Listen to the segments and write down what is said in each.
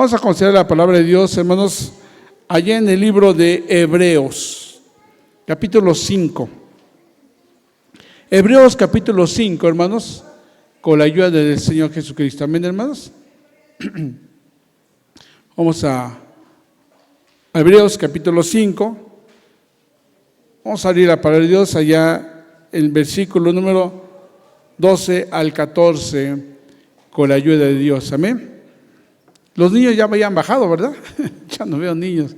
Vamos a considerar la palabra de Dios, hermanos, allá en el libro de Hebreos, capítulo 5. Hebreos capítulo 5, hermanos, con la ayuda del Señor Jesucristo. Amén, hermanos. Vamos a Hebreos capítulo 5. Vamos a abrir la palabra de Dios allá en el versículo número 12 al 14, con la ayuda de Dios. Amén. Los niños ya habían bajado, ¿verdad? Ya no veo niños.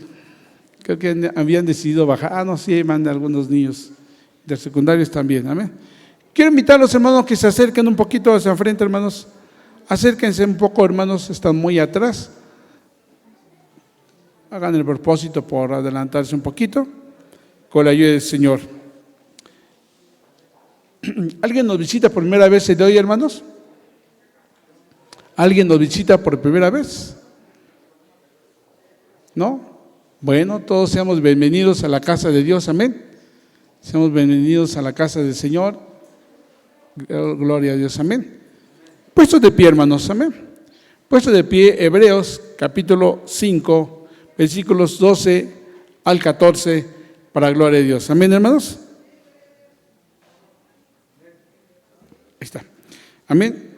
Creo que habían decidido bajar. No, sí, mandan algunos niños de secundarios también. Amén. Quiero invitar a los hermanos que se acerquen un poquito hacia enfrente, hermanos. Acérquense un poco, hermanos, están muy atrás. Hagan el propósito por adelantarse un poquito, con la ayuda del Señor. ¿Alguien nos visita por primera vez el de hoy, hermanos? ¿Alguien nos visita por primera vez? ¿No? Bueno, todos seamos bienvenidos a la casa de Dios, amén. Seamos bienvenidos a la casa del Señor. Gloria a Dios, amén. Puestos de pie, hermanos, amén. Puestos de pie, Hebreos capítulo 5, versículos 12 al 14, para la gloria de Dios. Amén, hermanos. Ahí está. Amén.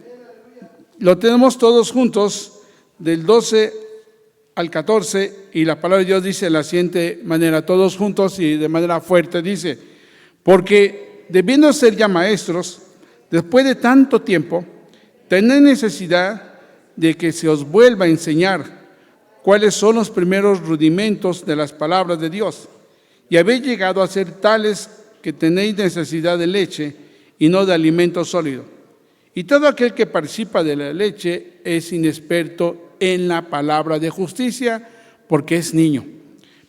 Lo tenemos todos juntos, del 12 al 14, y la palabra de Dios dice de la siguiente manera, todos juntos y de manera fuerte, dice: porque debiendo ser ya maestros, después de tanto tiempo, tenéis necesidad de que se os vuelva a enseñar cuáles son los primeros rudimentos de las palabras de Dios, y habéis llegado a ser tales que tenéis necesidad de leche y no de alimento sólido. Y todo aquel que participa de la leche es inexperto en la palabra de justicia, porque es niño.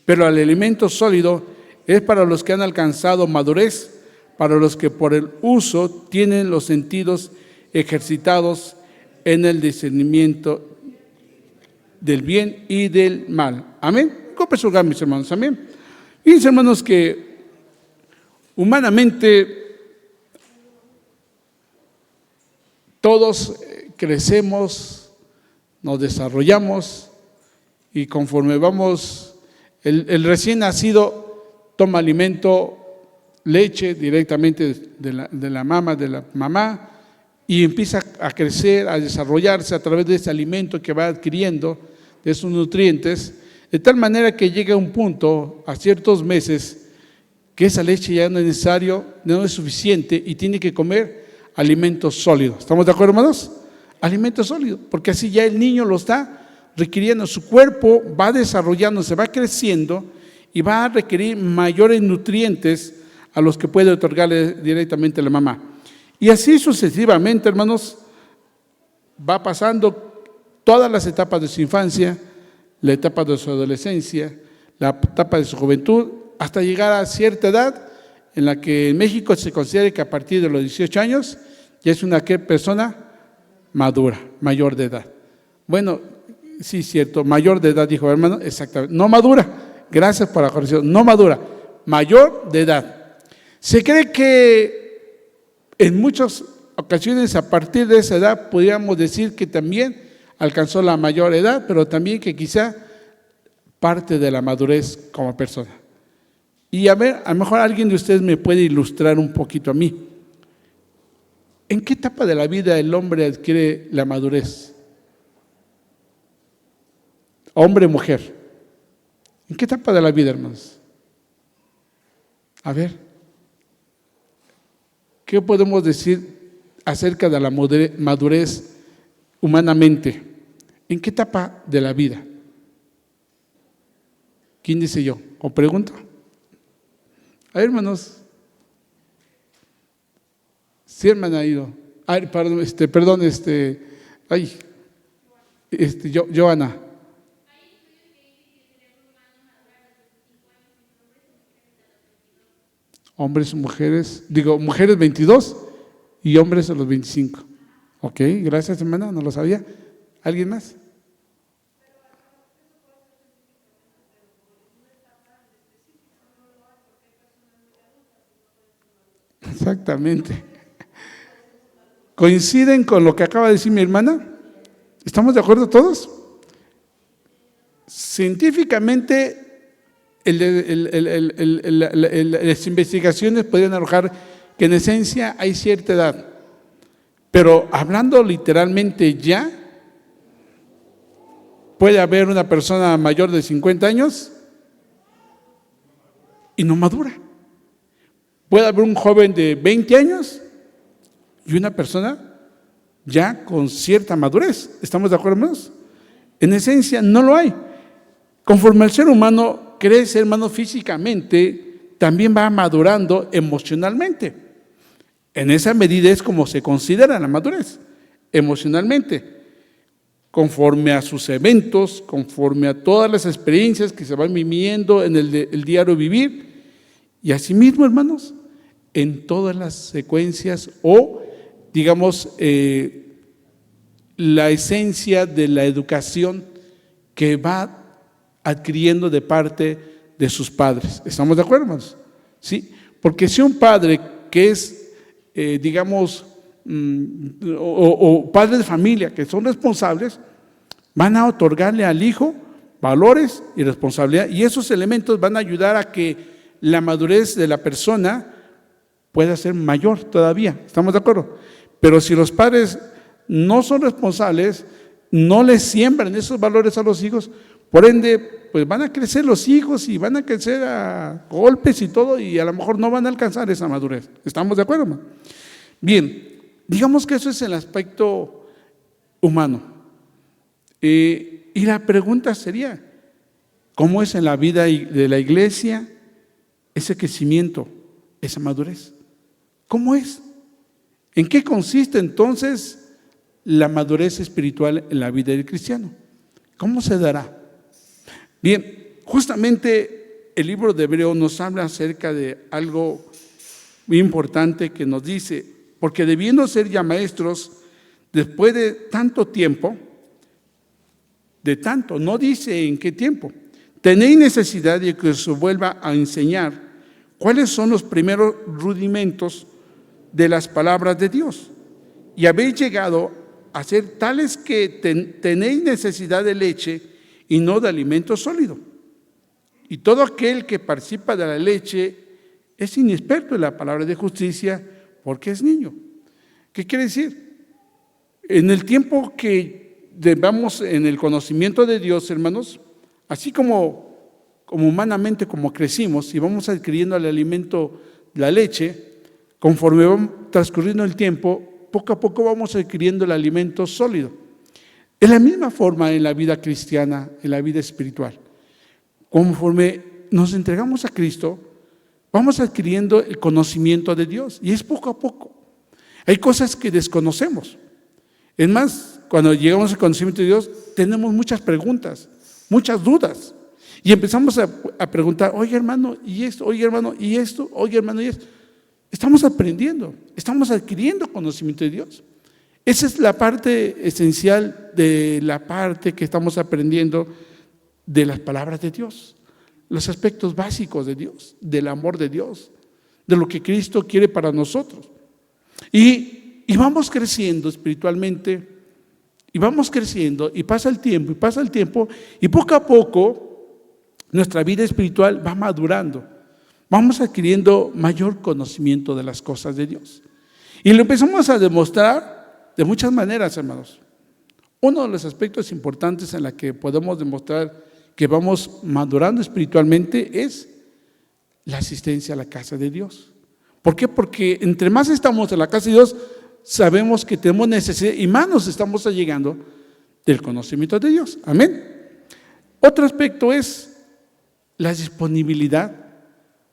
Pero el alimento sólido es para los que han alcanzado madurez, para los que por el uso tienen los sentidos ejercitados en el discernimiento del bien y del mal. Amén. Ocupe su lugar, mis hermanos. Amén. Fíjense, hermanos, que humanamente todos crecemos, nos desarrollamos, y conforme vamos, el recién nacido toma alimento, leche directamente de la mamá, y empieza a crecer, a desarrollarse a través de ese alimento que va adquiriendo, de esos nutrientes, de tal manera que llega a un punto, a ciertos meses, que esa leche ya no es necesario, no es suficiente, y tiene que comer alimento sólido. ¿Estamos de acuerdo, hermanos? Alimento sólido, porque así ya el niño lo está requiriendo. Su cuerpo va desarrollándose, va creciendo y va a requerir mayores nutrientes a los que puede otorgarle directamente la mamá. Y así sucesivamente, hermanos, va pasando todas las etapas de su infancia, la etapa de su adolescencia, la etapa de su juventud, hasta llegar a cierta edad en la que en México se considera que a partir de los 18 años ya es una persona madura, mayor de edad. Bueno, sí, cierto, mayor de edad, dijo hermano, exactamente, no madura, gracias por la corrección, no madura, mayor de edad. Se cree que en muchas ocasiones a partir de esa edad podríamos decir que también alcanzó la mayor edad, pero también que quizá parte de la madurez como persona. Y a ver, a lo mejor alguien de ustedes me puede ilustrar un poquito a mí. ¿En qué etapa de la vida el hombre adquiere la madurez? Hombre o mujer. ¿En qué etapa de la vida, hermanos? A ver, ¿qué podemos decir acerca de la madurez humanamente? ¿En qué etapa de la vida? ¿Quién dice yo? ¿O pregunto? A ver, hermanos. Sí, hermana Ido. Ay, perdón, Joana. Hombres y mujeres, mujeres 22 y hombres a los 25. Ok, gracias, hermana, no lo sabía. ¿Alguien más? Exactamente. ¿Coinciden con lo que acaba de decir mi hermana? ¿Estamos de acuerdo todos? Científicamente, las investigaciones podrían arrojar que en esencia hay cierta edad, pero hablando literalmente ya, puede haber una persona mayor de 50 años y no madura. Puede haber un joven de 20 años y una persona ya con cierta madurez. ¿Estamos de acuerdo, hermanos? En esencia no lo hay. Conforme el ser humano crece, hermano, físicamente, también va madurando emocionalmente. En esa medida es como se considera la madurez, emocionalmente. Conforme a sus eventos, conforme a todas las experiencias que se van viviendo en el diario vivir, y asimismo, hermanos, en todas las secuencias o, digamos, la esencia de la educación que va adquiriendo de parte de sus padres. ¿Estamos de acuerdo, hermanos? ¿Sí? Porque si un padre que es, digamos, o padres de familia que son responsables, van a otorgarle al hijo valores y responsabilidad, y esos elementos van a ayudar a que la madurez de la persona pueda ser mayor todavía. ¿Estamos de acuerdo? Pero si los padres no son responsables, no les siembran esos valores a los hijos, por ende, pues van a crecer los hijos y van a crecer a golpes y todo, y a lo mejor no van a alcanzar esa madurez. ¿Estamos de acuerdo, hermano? Bien, digamos que eso es el aspecto humano. Y la pregunta sería, ¿cómo es en la vida de la iglesia ese crecimiento, esa madurez? ¿Cómo es? ¿En qué consiste entonces la madurez espiritual en la vida del cristiano? ¿Cómo se dará? Bien, justamente el libro de Hebreos nos habla acerca de algo muy importante que nos dice, porque debiendo ser ya maestros, después de tanto tiempo, no dice en qué tiempo, tenéis necesidad de que os vuelva a enseñar cuáles son los primeros rudimentos de las palabras de Dios, y habéis llegado a ser tales que tenéis necesidad de leche y no de alimento sólido. Y todo aquel que participa de la leche es inexperto en la palabra de justicia porque es niño. ¿Qué quiere decir? En el tiempo que vamos en el conocimiento de Dios, hermanos, así como humanamente, como crecimos y vamos adquiriendo el alimento, la leche, conforme va transcurriendo el tiempo, poco a poco vamos adquiriendo el alimento sólido. De la misma forma en la vida cristiana, en la vida espiritual. Conforme nos entregamos a Cristo, vamos adquiriendo el conocimiento de Dios, y es poco a poco. Hay cosas que desconocemos. Es más, cuando llegamos al conocimiento de Dios, tenemos muchas preguntas, muchas dudas, y empezamos a preguntar, oye hermano, ¿y esto? Oye hermano, ¿y esto? Oye hermano, ¿y esto? Estamos aprendiendo, estamos adquiriendo conocimiento de Dios. Esa es la parte esencial de la parte que estamos aprendiendo de las palabras de Dios, los aspectos básicos de Dios, del amor de Dios, de lo que Cristo quiere para nosotros. Y vamos creciendo espiritualmente, y vamos creciendo, y pasa el tiempo, y poco a poco nuestra vida espiritual va madurando. Vamos adquiriendo mayor conocimiento de las cosas de Dios. Y lo empezamos a demostrar de muchas maneras, hermanos. Uno de los aspectos importantes en la que podemos demostrar que vamos madurando espiritualmente es la asistencia a la casa de Dios. ¿Por qué? Porque entre más estamos en la casa de Dios, sabemos que tenemos necesidad y más nos estamos allegando del conocimiento de Dios. Amén. Otro aspecto es la disponibilidad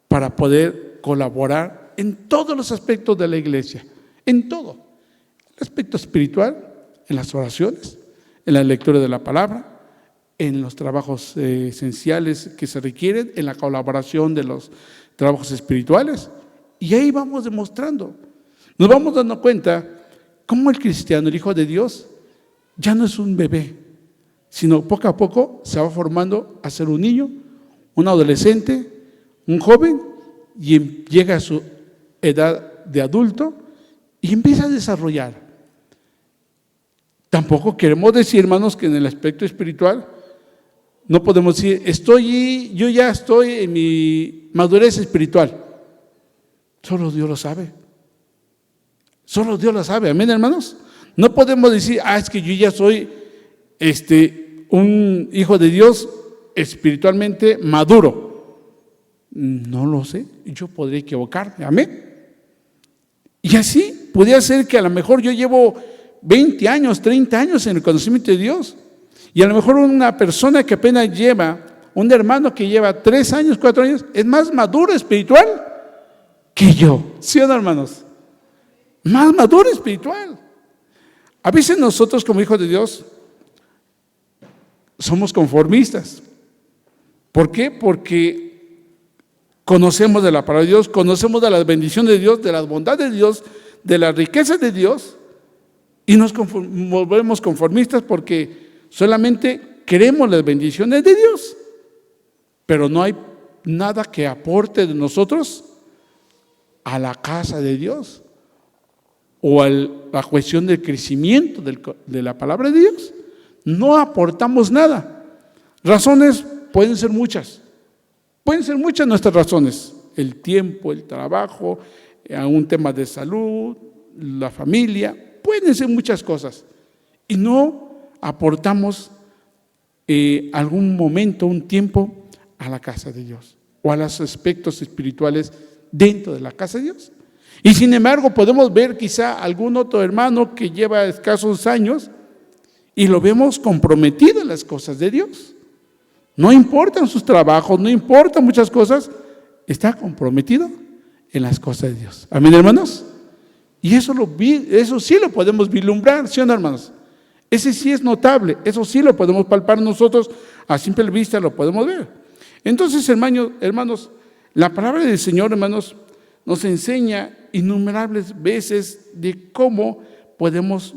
para poder colaborar en todos los aspectos de la iglesia, en todo. El aspecto espiritual, en las oraciones, en la lectura de la palabra, en los trabajos esenciales que se requieren, en la colaboración de los trabajos espirituales. Y ahí vamos demostrando, nos vamos dando cuenta cómo el cristiano, el Hijo de Dios, ya no es un bebé, sino poco a poco se va formando a ser un niño, un adolescente, un joven, y llega a su edad de adulto y empieza a desarrollar. Tampoco queremos decir, hermanos, que en el aspecto espiritual No podemos decir, yo ya estoy en mi madurez espiritual. Solo Dios lo sabe. Solo Dios lo sabe, amén, hermanos. No podemos decir, es que yo ya soy un hijo de Dios espiritualmente maduro. No lo sé, yo podría equivocarme, amén. Y así podría ser que a lo mejor yo llevo 20 años, 30 años en el conocimiento de Dios. Y a lo mejor una persona que apenas un hermano que lleva 3 años, 4 años, es más maduro espiritual que yo. ¿Sí o no, hermanos? Más maduro espiritual. A veces nosotros como hijos de Dios somos conformistas. ¿Por qué? Porque conocemos de la palabra de Dios, conocemos de las bendiciones de Dios, de las bondades de Dios, de las riquezas de Dios, y nos volvemos conformistas porque solamente queremos las bendiciones de Dios, pero no hay nada que aporte de nosotros a la casa de Dios o a la cuestión del crecimiento de la palabra de Dios. No aportamos nada. Razones pueden ser muchas nuestras razones: el tiempo, el trabajo, un tema de salud, la familia, pueden ser muchas cosas, y no aportamos algún momento, un tiempo a la casa de Dios o a los aspectos espirituales dentro de la casa de Dios. Y sin embargo podemos ver quizá algún otro hermano que lleva escasos años y lo vemos comprometido en las cosas de Dios. No importan sus trabajos, no importan muchas cosas, está comprometido en las cosas de Dios. Amén, hermanos. Y eso sí lo podemos vislumbrar, ¿sí o no, hermanos? Ese sí es notable, eso sí lo podemos palpar nosotros, a simple vista lo podemos ver. Entonces, hermanos, la palabra del Señor, hermanos, nos enseña innumerables veces de cómo podemos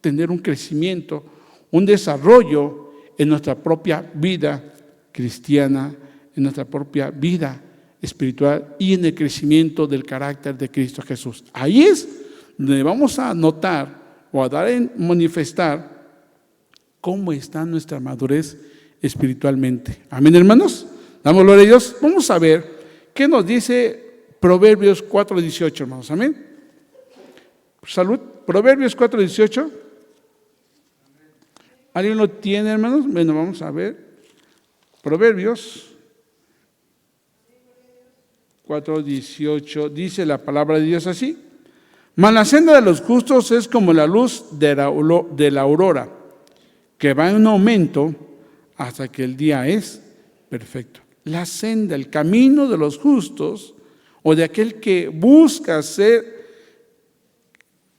tener un crecimiento, un desarrollo en nuestra propia vida cristiana, en nuestra propia vida espiritual y en el crecimiento del carácter de Cristo Jesús. Ahí es donde vamos a notar o a dar a manifestar cómo está nuestra madurez espiritualmente. Amén, hermanos. Damos gloria a Dios. Vamos a ver qué nos dice Proverbios 4:18, hermanos. Amén. Salud. Proverbios 4:18. ¿Alguien lo tiene, hermanos? Bueno, vamos a ver. Proverbios 4:18 dice la palabra de Dios así: mas la senda de los justos es como la luz de la aurora, que va en aumento hasta que el día es perfecto. La senda, el camino de los justos, o de aquel que busca ser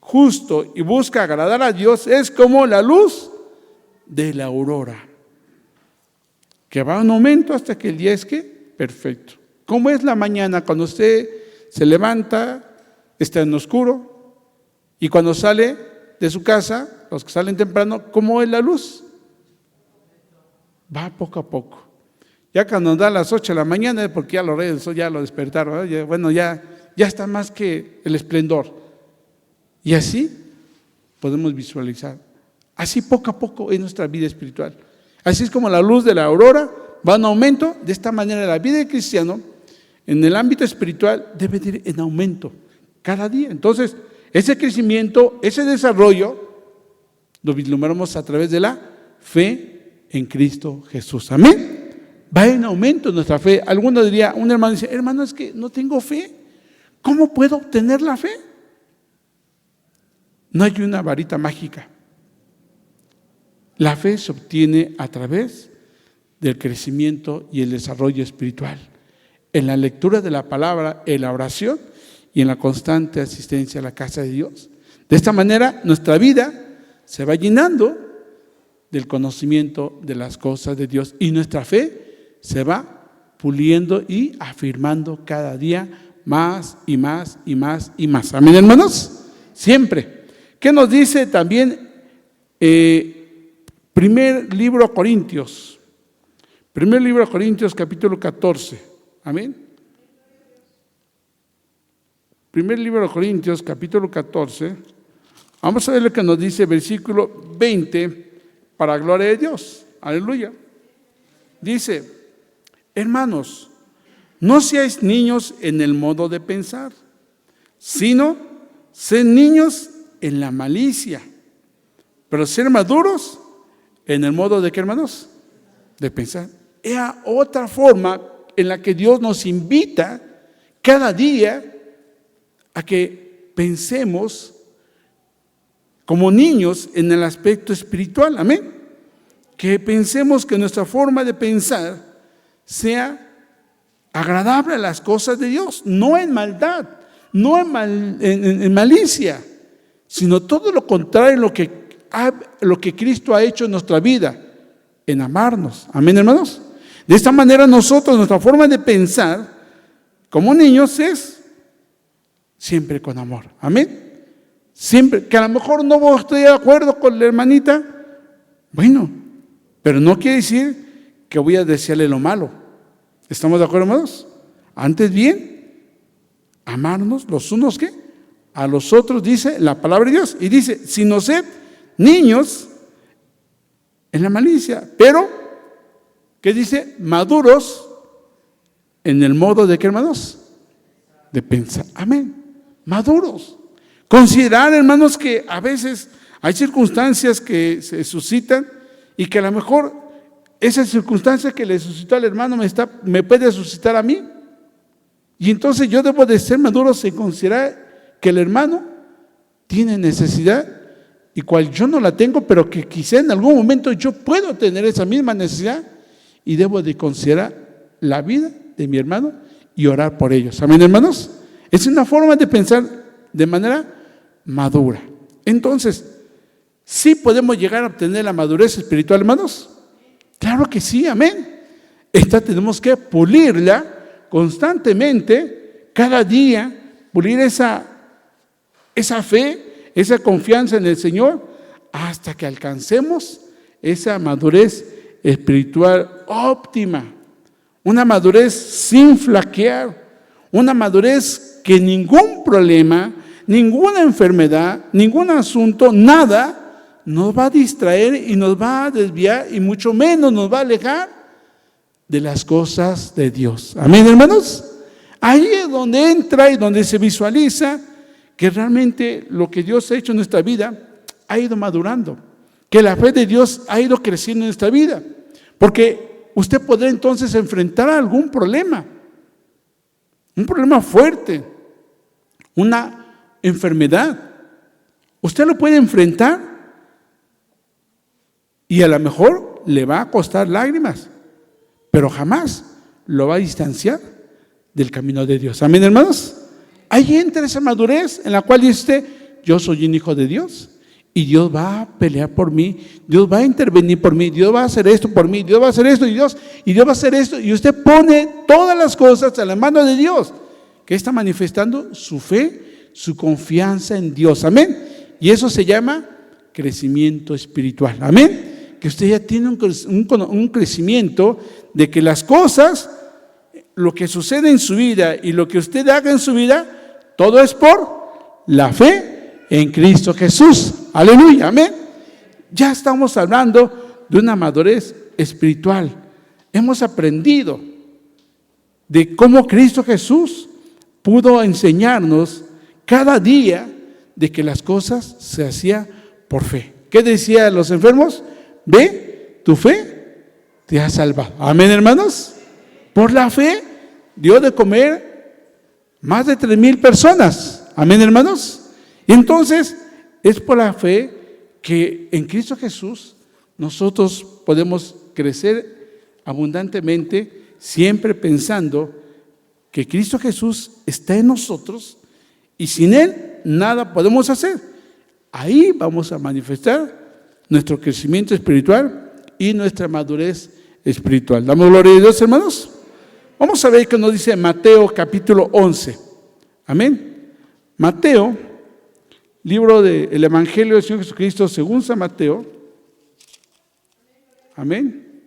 justo y busca agradar a Dios, es como la luz de la aurora, que va en aumento hasta que el día es ¿qué? Perfecto. ¿Cómo es la mañana cuando usted se levanta? Está en oscuro, y cuando sale de su casa, los que salen temprano, ¿cómo es la luz? Va poco a poco. Ya cuando da las 8 de la mañana es porque ya los reyes del sol ya lo despertaron, ¿eh? Bueno, ya está más que el esplendor. Y así podemos visualizar. Así poco a poco en nuestra vida espiritual. Así es como la luz de la aurora va en aumento. De esta manera la vida del cristiano en el ámbito espiritual debe ir en aumento cada día. Entonces, ese crecimiento, ese desarrollo, lo vislumbramos a través de la fe en Cristo Jesús. Amén. Va en aumento nuestra fe. Alguno diría, un hermano dice, hermano, es que no tengo fe. ¿Cómo puedo obtener la fe? No hay una varita mágica. La fe se obtiene a través del crecimiento y el desarrollo espiritual, en la lectura de la palabra, en la oración y en la constante asistencia a la casa de Dios. De esta manera, nuestra vida se va llenando del conocimiento de las cosas de Dios y nuestra fe se va puliendo y afirmando cada día más y más y más y más. Amén, hermanos. Siempre. ¿Qué nos dice también primer libro a Corintios? Primer libro a Corintios, capítulo 14. Amén. Primer libro a Corintios, capítulo 14. Vamos a ver lo que nos dice versículo 20, para gloria de Dios. Aleluya. Dice, hermanos, no seáis niños en el modo de pensar, sino sed niños en la malicia, pero ser maduros en el modo de ¿qué, hermanos? De pensar. Era otra forma en la que Dios nos invita cada día a que pensemos como niños en el aspecto espiritual, amén. Que pensemos que nuestra forma de pensar sea agradable a las cosas de Dios, no en maldad, no en malicia, sino todo lo contrario, lo que Cristo ha hecho en nuestra vida, en amarnos, amén, hermanos. De esta manera nosotros, nuestra forma de pensar como niños es siempre con amor, amén. Siempre, que a lo mejor no estoy de acuerdo con la hermanita, bueno, pero no quiere decir que voy a desearle lo malo. ¿Estamos de acuerdo, hermanos? Antes bien, amarnos los unos ¿qué? A los otros, dice la palabra de Dios, y dice, sino sed niños en la malicia, pero, ¿qué dice? Maduros en el modo de ¿qué, hermanos? De pensar, amén, maduros. Considerar, hermanos, que a veces hay circunstancias que se suscitan y que a lo mejor esa circunstancia que le suscitó al hermano me puede suscitar a mí. Y entonces yo debo de ser maduro en considerar que el hermano tiene necesidad y cual yo no la tengo, pero que quizá en algún momento yo puedo tener esa misma necesidad y debo de considerar la vida de mi hermano y orar por ellos. Amén, hermanos. Es una forma de pensar de manera madura. Entonces, ¿sí podemos llegar a obtener la madurez espiritual, hermanos? Claro que sí, amén. Esta tenemos que pulirla constantemente, cada día, pulir esa fe, esa confianza en el Señor, hasta que alcancemos esa madurez espiritual óptima, una madurez sin flaquear, una madurez que ningún problema, ninguna enfermedad, ningún asunto, nada nos va a distraer y nos va a desviar y mucho menos nos va a alejar de las cosas de Dios. Amén, hermanos. Ahí es donde entra y donde se visualiza que realmente lo que Dios ha hecho en nuestra vida ha ido madurando, que la fe de Dios ha ido creciendo en nuestra vida, porque usted podrá entonces enfrentar algún problema, un problema fuerte, una enfermedad. Usted lo puede enfrentar y a lo mejor le va a costar lágrimas, pero jamás lo va a distanciar del camino de Dios. Amén, hermanos. Ahí entra esa madurez en la cual dice usted, yo soy un hijo de Dios y Dios va a pelear por mí, Dios va a intervenir por mí, Dios va a hacer esto por mí, Dios va a hacer esto y Dios va a hacer esto, y usted pone todas las cosas a la mano de Dios, que está manifestando su fe, su confianza en Dios, amén. Y eso se llama crecimiento espiritual, amén. Que usted ya tiene un crecimiento de que las cosas, lo que sucede en su vida y lo que usted haga en su vida, todo es por la fe en Cristo Jesús, aleluya, amén. Ya estamos hablando de una madurez espiritual. Hemos aprendido de cómo Cristo Jesús pudo enseñarnos cada día de que las cosas se hacían por fe. ¿Qué decía a los enfermos? Ve, tu fe te ha salvado. Amén, hermanos. Por la fe dio de comer más de 3,000 personas. Amén, hermanos. Y entonces es por la fe que en Cristo Jesús nosotros podemos crecer abundantemente, siempre pensando que Cristo Jesús está en nosotros y sin Él nada podemos hacer. Ahí vamos a manifestar nuestro crecimiento espiritual y nuestra madurez espiritual. ¿Damos gloria a Dios, hermanos? Vamos a ver qué nos dice Mateo capítulo 11. Amén. Mateo, libro del Evangelio del Señor Jesucristo según San Mateo. Amén.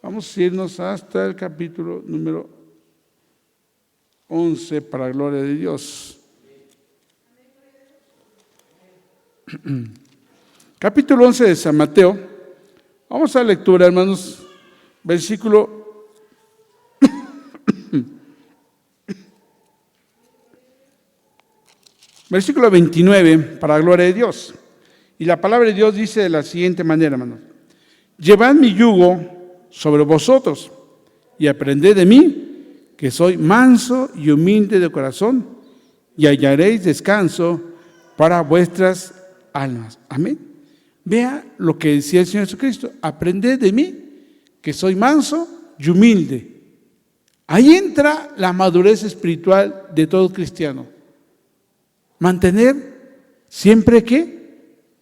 Vamos a irnos hasta el capítulo número 11 para la gloria de Dios. Capítulo 11 de San Mateo. Vamos a la lectura, hermanos, versículo 29, para la gloria de Dios. Y la palabra de Dios dice de la siguiente manera, hermanos: llevad mi yugo sobre vosotros y aprended de mí, que soy manso y humilde de corazón, y hallaréis descanso para vuestras almas. Amén. Vea lo que decía el Señor Jesucristo: aprended de mí, que soy manso y humilde. Ahí entra la madurez espiritual de todo cristiano. Mantener siempre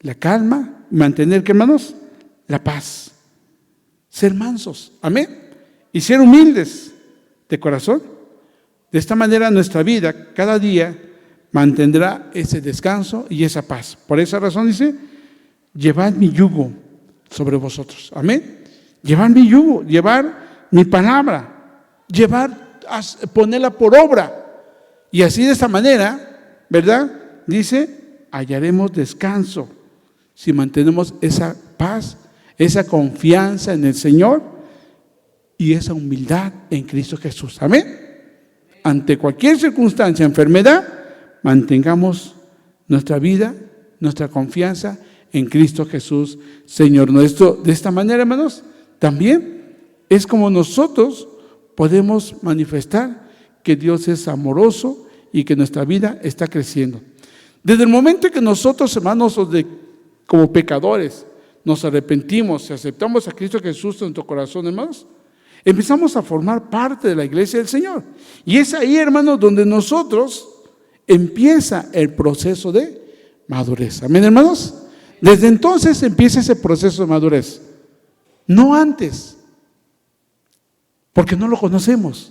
la calma, mantener, ¿qué, hermanos? La paz. Ser mansos, amén. Y ser humildes de corazón. De esta manera nuestra vida cada día mantendrá ese descanso y esa paz. Por esa razón dice: llevad mi yugo sobre vosotros, amén. Llevar mi yugo, llevar mi palabra, ponerla por obra. Y así, de esta manera, ¿verdad? Dice, hallaremos descanso si mantenemos esa paz, esa confianza en el Señor y esa humildad en Cristo Jesús. Amén. Ante cualquier circunstancia, enfermedad, mantengamos nuestra vida, nuestra confianza en Cristo Jesús, Señor nuestro. De esta manera, hermanos, también es como nosotros podemos manifestar que Dios es amoroso y que nuestra vida está creciendo. Desde el momento en que nosotros, hermanos, como pecadores, nos arrepentimos y aceptamos a Cristo Jesús en nuestro corazón, hermanos, empezamos a formar parte de la iglesia del Señor. Y es ahí, hermanos, donde nosotros empieza el proceso de madurez. Amén, hermanos. Desde entonces empieza ese proceso de madurez. No antes, porque no lo conocemos.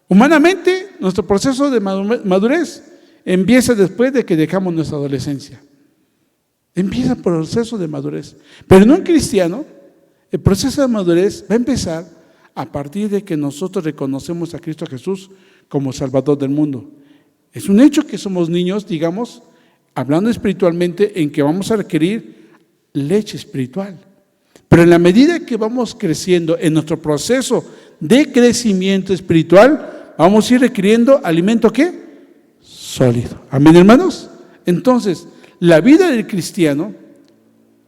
Humanamente, nuestro proceso de madurez empieza después de que dejamos nuestra adolescencia. Empieza el proceso de madurez. Pero no en cristiano, el proceso de madurez va a empezar a partir de que nosotros reconocemos a Cristo Jesús como Salvador del mundo. Es un hecho que somos niños, digamos, hablando espiritualmente, en que vamos a requerir leche espiritual. Pero en la medida que vamos creciendo en nuestro proceso de crecimiento espiritual, vamos a ir requiriendo alimento, ¿qué? Sólido. Amén, hermanos. Entonces, la vida del cristiano,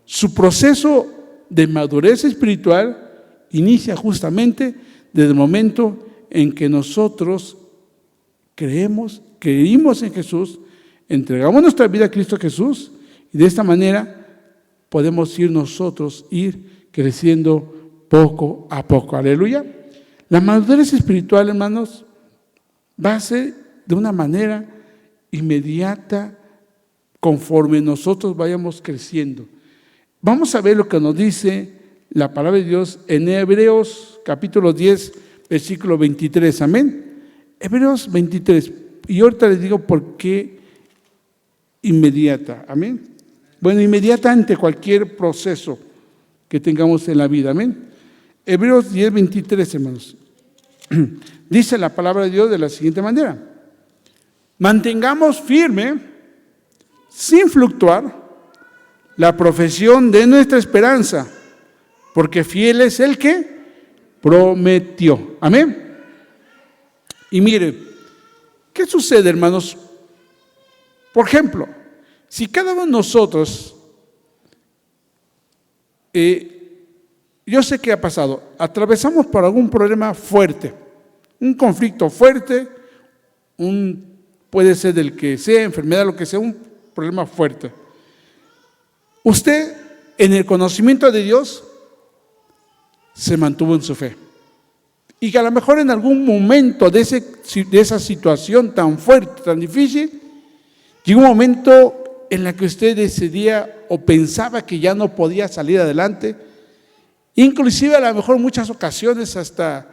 su proceso de madurez espiritual inicia justamente desde el momento en que nosotros creímos en Jesús, entregamos nuestra vida a Cristo Jesús, y de esta manera podemos ir creciendo poco a poco. Aleluya. La madurez espiritual, hermanos, va a ser de una manera inmediata conforme nosotros vayamos creciendo. Vamos a ver lo que nos dice la palabra de Dios en Hebreos capítulo 10, versículo 23. Amén. Hebreos 23. Y ahorita les digo por qué inmediata. Amén. Bueno, inmediata ante cualquier proceso que tengamos en la vida. Amén. Hebreos 10, 23, hermanos. Dice la palabra de Dios de la siguiente manera: mantengamos firme, sin fluctuar, la profesión de nuestra esperanza, porque fiel es el que prometió. Amén. Y mire, ¿qué sucede, hermanos? Por ejemplo, si cada uno de nosotros, yo sé que ha pasado, atravesamos por algún problema fuerte, un conflicto fuerte, puede ser del que sea, enfermedad, lo que sea, un problema fuerte. Usted, en el conocimiento de Dios, se mantuvo en su fe. Y que a lo mejor en algún momento de esa situación tan fuerte, tan difícil, llegó un momento en el que usted decidía o pensaba que ya no podía salir adelante, inclusive a lo mejor en muchas ocasiones hasta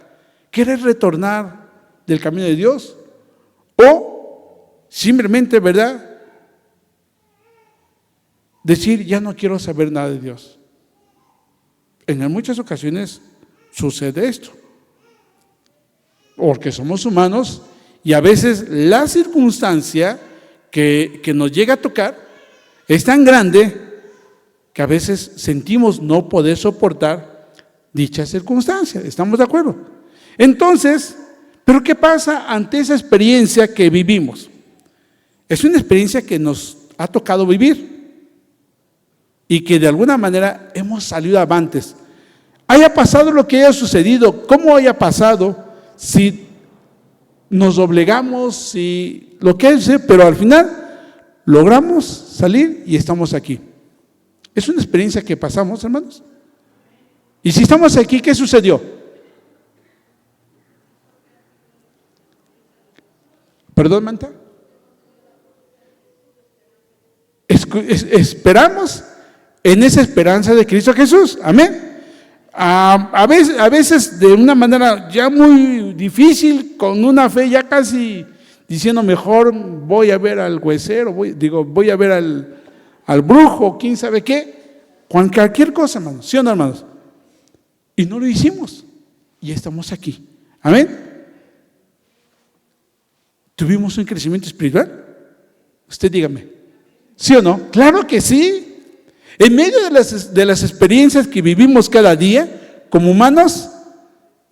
querer retornar del camino de Dios, o simplemente, ¿verdad?, decir, ya no quiero saber nada de Dios. En muchas ocasiones sucede esto, porque somos humanos y a veces la circunstancia que nos llega a tocar es tan grande que a veces sentimos no poder soportar dicha circunstancia. ¿Estamos de acuerdo? Entonces, ¿pero qué pasa ante esa experiencia que vivimos? Es una experiencia que nos ha tocado vivir y que de alguna manera hemos salido avantes. Haya pasado lo que haya sucedido, cómo haya pasado, si nos doblegamos, si lo que sea, pero al final logramos salir y estamos aquí. Es una experiencia que pasamos, hermanos. Y si estamos aquí, ¿qué sucedió? ¿Perdón, Manta? Esperamos en esa esperanza de Cristo Jesús. Amén. A veces de una manera ya muy difícil, con una fe ya casi diciendo mejor voy a ver al huesero, voy a ver al brujo, quién sabe qué, con cualquier cosa, hermanos, ¿sí o no, hermanos? Y no lo hicimos y estamos aquí. Amén. ¿Tuvimos un crecimiento espiritual? Usted dígame, ¿sí o no? Claro que sí. En medio de las experiencias que vivimos cada día, como humanos,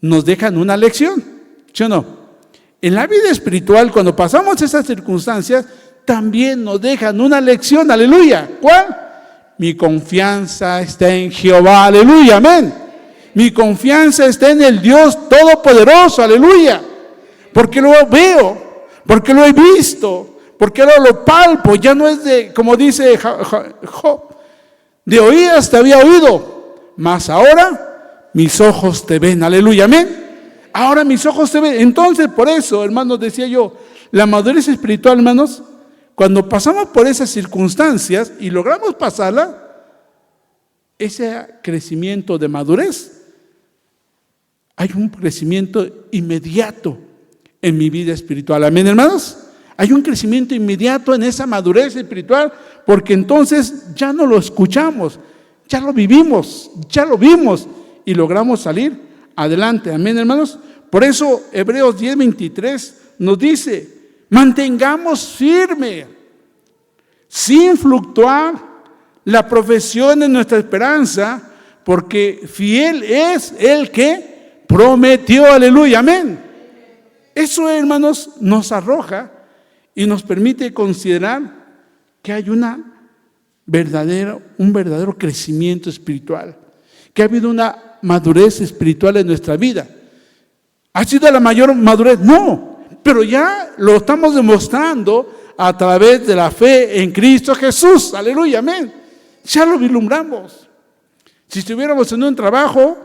nos dejan una lección, ¿sí o no? En la vida espiritual, cuando pasamos esas circunstancias, también nos dejan una lección, aleluya. ¿Cuál? Mi confianza está en Jehová, aleluya, amén. Mi confianza está en el Dios Todopoderoso, aleluya. Porque lo veo, porque lo he visto, porque ahora lo palpo, ya no es de, como dice Job, de oídas te había oído, mas ahora mis ojos te ven, aleluya, amén. Ahora mis ojos te ven. Entonces, por eso, hermanos, decía yo, la madurez espiritual, hermanos, cuando pasamos por esas circunstancias y logramos pasarla, ese crecimiento de madurez, hay un crecimiento inmediato en mi vida espiritual, amén, hermanos. Hay un crecimiento inmediato en esa madurez espiritual, porque entonces ya no lo escuchamos, ya lo vivimos, ya lo vimos y logramos salir adelante. Amén, hermanos. Por eso Hebreos 10:23 nos dice, mantengamos firme, sin fluctuar, la profesión de nuestra esperanza, porque fiel es el que prometió. Aleluya, amén. Eso, hermanos, nos arroja y nos permite considerar que hay un verdadero crecimiento espiritual, que ha habido una madurez espiritual en nuestra vida. ¿Ha sido la mayor madurez? No, pero ya lo estamos demostrando a través de la fe en Cristo Jesús. Aleluya, amén. Ya lo vislumbramos. Si estuviéramos en un trabajo,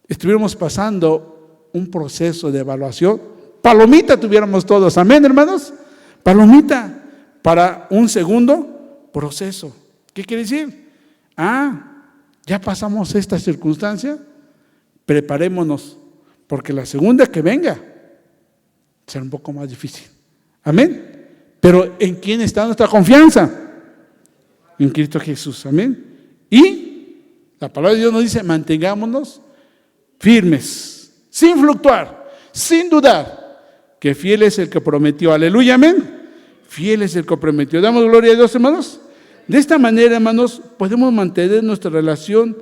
estuviéramos pasando un proceso de evaluación, palomita tuviéramos todos, amén, hermanos. Palomita para un segundo proceso. ¿Qué quiere decir? Ya pasamos esta circunstancia, preparémonos, porque la segunda que venga será un poco más difícil. Amén. Pero ¿en quién está nuestra confianza? En Cristo Jesús. Amén. Y la palabra de Dios nos dice, mantengámonos firmes, sin fluctuar, sin dudar, que fiel es el que prometió. Aleluya, amén. Fiel es el que prometió. Damos gloria a Dios, hermanos. De esta manera, hermanos, podemos mantener nuestra relación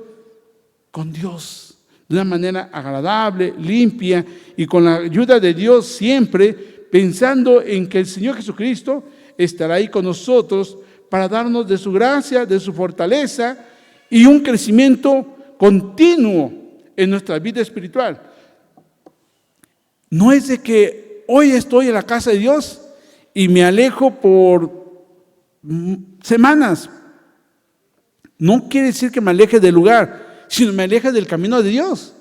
con Dios de una manera agradable, limpia y con la ayuda de Dios siempre pensando en que el Señor Jesucristo estará ahí con nosotros para darnos de su gracia, de su fortaleza y un crecimiento continuo en nuestra vida espiritual. No es de que hoy estoy en la casa de Dios y me alejo por semanas. No quiere decir que me aleje del lugar, sino me aleje del camino de Dios.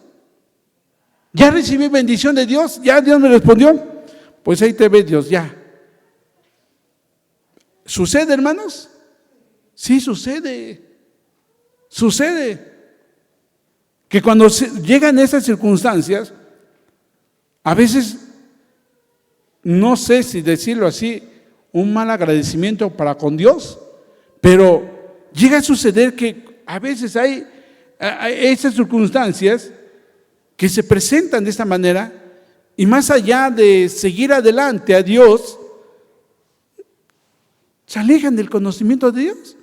Ya recibí bendición de Dios, ya Dios me respondió, pues ahí te ves Dios, ya. ¿Sucede, hermanos? Sí, sucede. Sucede que cuando llegan esas circunstancias, a veces, no sé si decirlo así, un mal agradecimiento para con Dios, pero llega a suceder que a veces hay esas circunstancias que se presentan de esta manera y más allá de seguir adelante a Dios, se alejan del conocimiento de Dios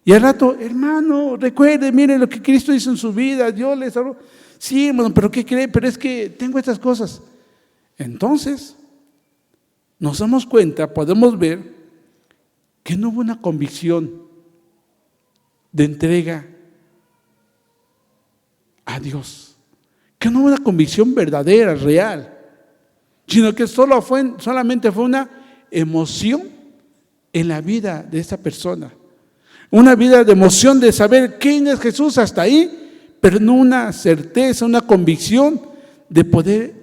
Y al rato, hermano, recuerde, mire lo que Cristo hizo en su vida, Dios le salvó. Sí, hermano, pero ¿qué cree? Pero es que tengo estas cosas. Entonces, nos damos cuenta, podemos ver que no hubo una convicción de entrega a Dios, que no hubo una convicción verdadera, real, sino que solamente fue una emoción en la vida de esa persona. Una vida de emoción de saber quién es Jesús hasta ahí, pero no una certeza, una convicción de poder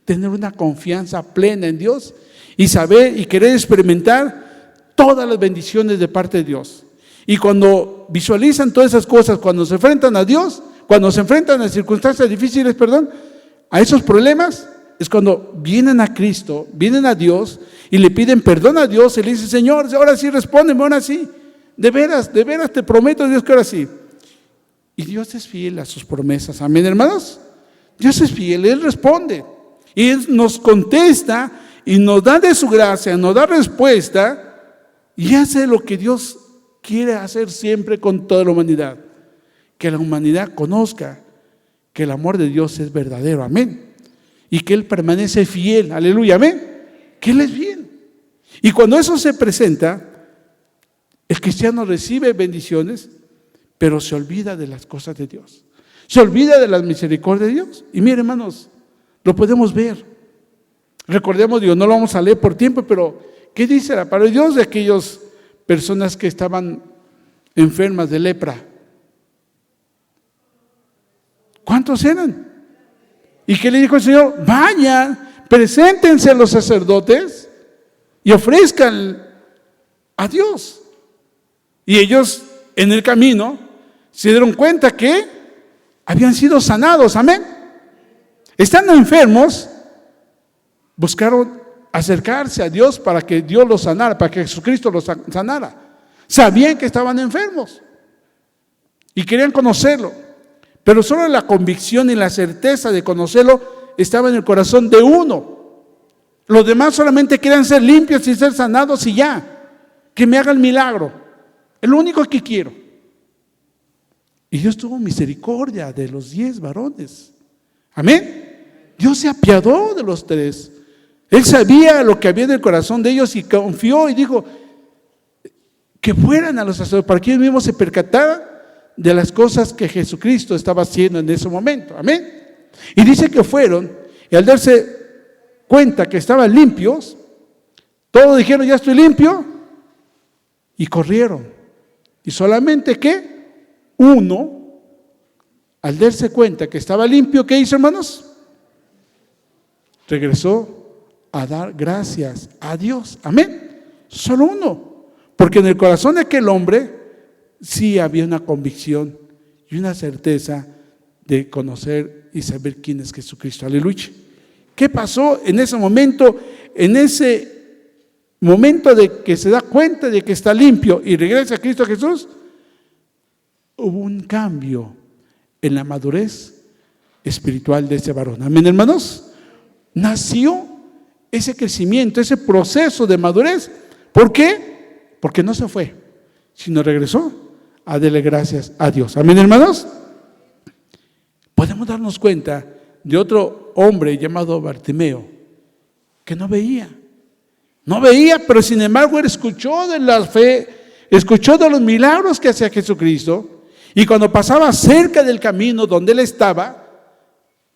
tener una confianza plena en Dios y saber y querer experimentar todas las bendiciones de parte de Dios. Y cuando visualizan todas esas cosas, cuando se enfrentan a Dios, cuando se enfrentan a circunstancias difíciles, a esos problemas, es cuando vienen a Cristo, vienen a Dios y le piden perdón a Dios y le dicen, Señor, ahora sí respóndeme, ahora sí. De veras te prometo, Dios, que ahora sí. Y Dios es fiel a sus promesas. Amén, hermanos. Dios es fiel, Él responde. Y Él nos contesta y nos da de su gracia, nos da respuesta y hace lo que Dios quiere hacer siempre con toda la humanidad. Que la humanidad conozca que el amor de Dios es verdadero. Amén. Y que Él permanece fiel. Aleluya. Amén. Que Él es fiel. Y cuando eso se presenta, el cristiano recibe bendiciones, pero se olvida de las cosas de Dios. Se olvida de las misericordias de Dios. Y mire, hermanos, lo podemos ver. Recordemos, Dios, no lo vamos a leer por tiempo, pero ¿qué dice la palabra de Dios de aquellas personas que estaban enfermas de lepra? ¿Cuántos eran? ¿Y qué le dijo el Señor? Vayan, preséntense a los sacerdotes y ofrezcan a Dios. Y ellos en el camino se dieron cuenta que habían sido sanados, amén. Estando enfermos, buscaron acercarse a Dios para que Dios los sanara, para que Jesucristo los sanara. Sabían que estaban enfermos y querían conocerlo, pero solo la convicción y la certeza de conocerlo estaba en el corazón de uno. Los demás solamente querían ser limpios y ser sanados y ya, que me haga el milagro. Es lo único que quiero. Y Dios tuvo misericordia de los 10 varones. Amén. Dios se apiadó de los 3. Él sabía lo que había en el corazón de ellos y confió y dijo que fueran a los sacerdotes para que ellos mismos se percataran de las cosas que Jesucristo estaba haciendo en ese momento. Amén. Y dice que fueron y al darse cuenta que estaban limpios, todos dijeron, ya estoy limpio, y corrieron. Y solamente que uno, al darse cuenta que estaba limpio, ¿qué hizo, hermanos? Regresó a dar gracias a Dios. Amén. Solo uno. Porque en el corazón de aquel hombre sí había una convicción y una certeza de conocer y saber quién es Jesucristo. Aleluya. ¿Qué pasó en ese momento? En ese momento de que se da cuenta de que está limpio y regresa a Cristo Jesús, hubo un cambio en la madurez espiritual de ese varón. Amén, hermanos. Nació ese crecimiento, ese proceso de madurez. ¿Por qué? Porque no se fue, sino regresó a darle gracias a Dios. Amén, hermanos. Podemos darnos cuenta de otro hombre llamado Bartimeo, que no veía, pero sin embargo él escuchó de la fe, escuchó de los milagros que hacía Jesucristo, y cuando pasaba cerca del camino donde él estaba,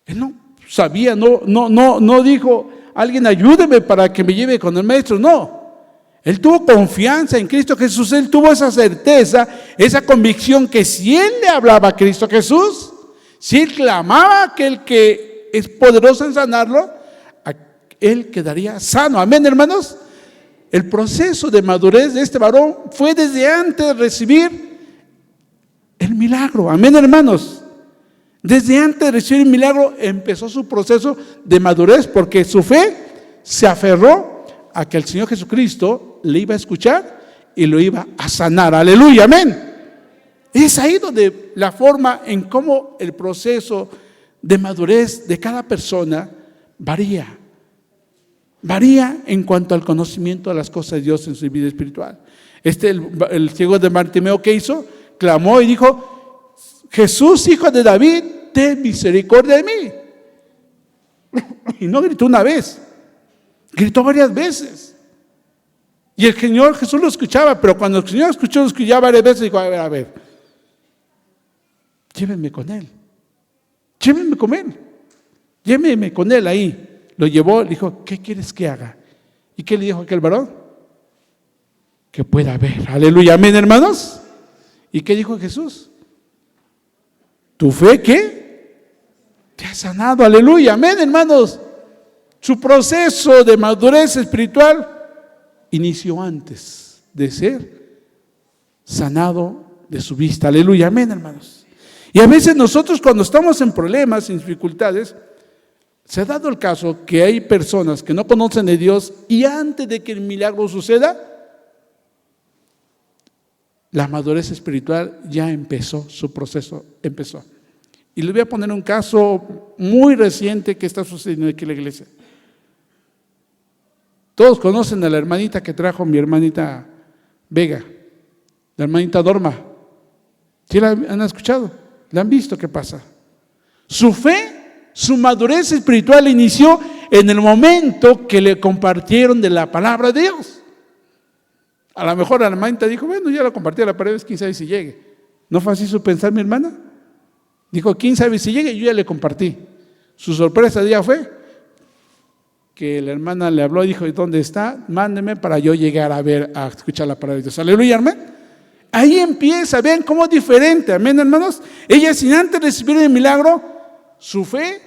él no sabía, no dijo, alguien ayúdeme para que me lleve con el maestro, no. Él tuvo confianza en Cristo Jesús, él tuvo esa certeza, esa convicción que si él le hablaba a Cristo Jesús, si él clamaba a aquel que es poderoso en sanarlo, él quedaría sano. Amén, hermanos. El proceso de madurez de este varón fue desde antes de recibir el milagro. Amén, hermanos. Desde antes de recibir el milagro empezó su proceso de madurez, porque su fe se aferró a que el Señor Jesucristo le iba a escuchar y lo iba a sanar. Aleluya, amén. Es ahí donde la forma en cómo el proceso de madurez de cada persona varía en cuanto al conocimiento de las cosas de Dios en su vida espiritual. El ciego de Bartimeo, ¿qué hizo? Clamó y dijo: Jesús, hijo de David, ten misericordia de mí. Y no gritó una vez, gritó varias veces. Y el Señor Jesús lo escuchaba, pero cuando el Señor lo escuchaba varias veces, dijo: a ver, llévenme con Él, llévenme con Él ahí. Lo llevó, le dijo: ¿qué quieres que haga? ¿Y qué le dijo aquel varón? Que pueda ver. Aleluya, amén, hermanos. ¿Y qué dijo Jesús? ¿Tu fe qué? Te ha sanado, aleluya, amén, hermanos. Su proceso de madurez espiritual inició antes de ser sanado de su vista, aleluya, amén, hermanos. Y a veces nosotros, cuando estamos en problemas, en dificultades, se ha dado el caso que hay personas que no conocen de Dios y antes de que el milagro suceda, la madurez espiritual ya empezó, su proceso empezó. Y les voy a poner un caso muy reciente que está sucediendo aquí en la iglesia. Todos conocen a la hermanita que trajo mi hermanita Vega, la hermanita Dorma. ¿Sí la han escuchado? ¿La han visto qué pasa? Su fe, su madurez espiritual inició en el momento que le compartieron de la palabra de Dios. A lo mejor la hermanita dijo: bueno, ya la compartí a la pared, quién sabe si llegue. ¿No fue así su pensar mi hermana? Dijo: quién sabe si llegue, yo ya le compartí. Su sorpresa de día fue que la hermana le habló y dijo: ¿y dónde está? Mándeme para yo llegar a ver, a escuchar la palabra de Dios. Aleluya, amén. Ahí empieza, vean cómo es diferente, amén, hermanos. Ella, sin antes recibir el milagro, su fe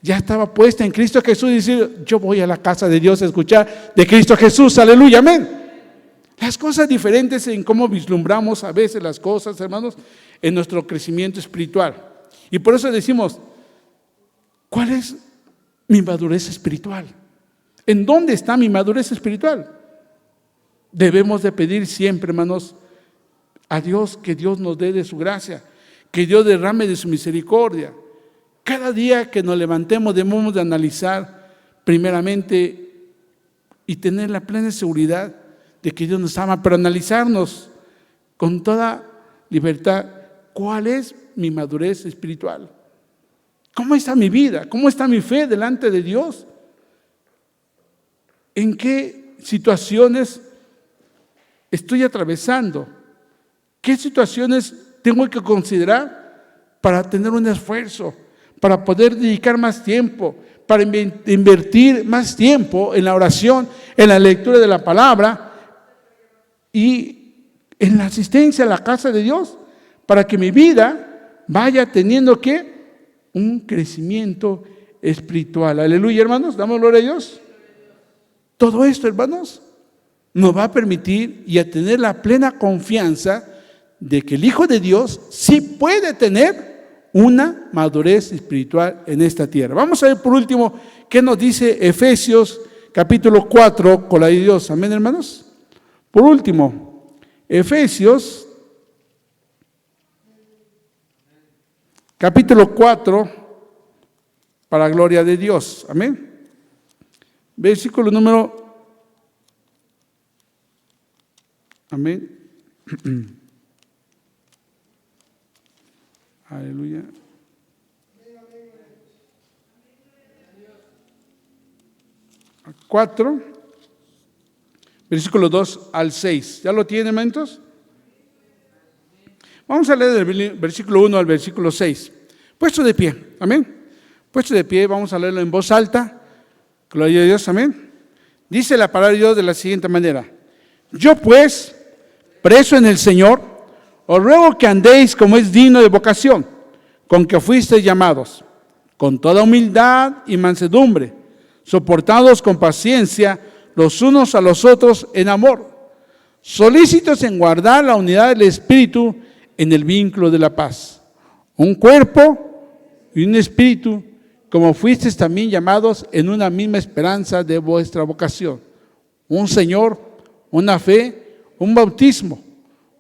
ya estaba puesta en Cristo Jesús y decir: yo voy a la casa de Dios a escuchar de Cristo Jesús, aleluya, amén. Las cosas diferentes en cómo vislumbramos a veces las cosas, hermanos, en nuestro crecimiento espiritual. Y por eso decimos: ¿cuál es mi madurez espiritual? ¿En dónde está mi madurez espiritual? Debemos de pedir siempre, hermanos, a Dios que Dios nos dé de su gracia, que Dios derrame de su misericordia. Cada día que nos levantemos debemos de analizar primeramente y tener la plena seguridad de que Dios nos ama, pero analizarnos con toda libertad cuál es mi madurez espiritual. ¿Cómo está mi vida? ¿Cómo está mi fe delante de Dios? ¿En qué situaciones estoy atravesando? ¿Qué situaciones tengo que considerar para tener un esfuerzo, para poder dedicar más tiempo, para invertir más tiempo en la oración, en la lectura de la palabra y en la asistencia a la casa de Dios, para que mi vida vaya teniendo un crecimiento espiritual? Aleluya, hermanos, damos gloria a Dios. Todo esto, hermanos, nos va a permitir y a tener la plena confianza de que el Hijo de Dios sí puede tener una madurez espiritual en esta tierra. Vamos a ver por último qué nos dice Efesios capítulo 4 con la de Dios. Amén, hermanos. Por último, Efesios capítulo 4 para gloria de Dios. Amén. Versículo número, amén. Aleluya. A 4, versículo 2 al 6. ¿Ya lo tienen, hermanos? Vamos a leer del versículo 1 al versículo 6. Puesto de pie, amén. Puesto de pie, vamos a leerlo en voz alta. Gloria a Dios, amén. Dice la palabra de Dios de la siguiente manera: yo pues, preso en el Señor, os ruego que andéis como es digno de vocación, con que fuisteis llamados, con toda humildad y mansedumbre, soportados con paciencia los unos a los otros en amor, solícitos en guardar la unidad del Espíritu en el vínculo de la paz. Un cuerpo y un espíritu, como fuisteis también llamados en una misma esperanza de vuestra vocación. Un Señor, una fe, un bautismo,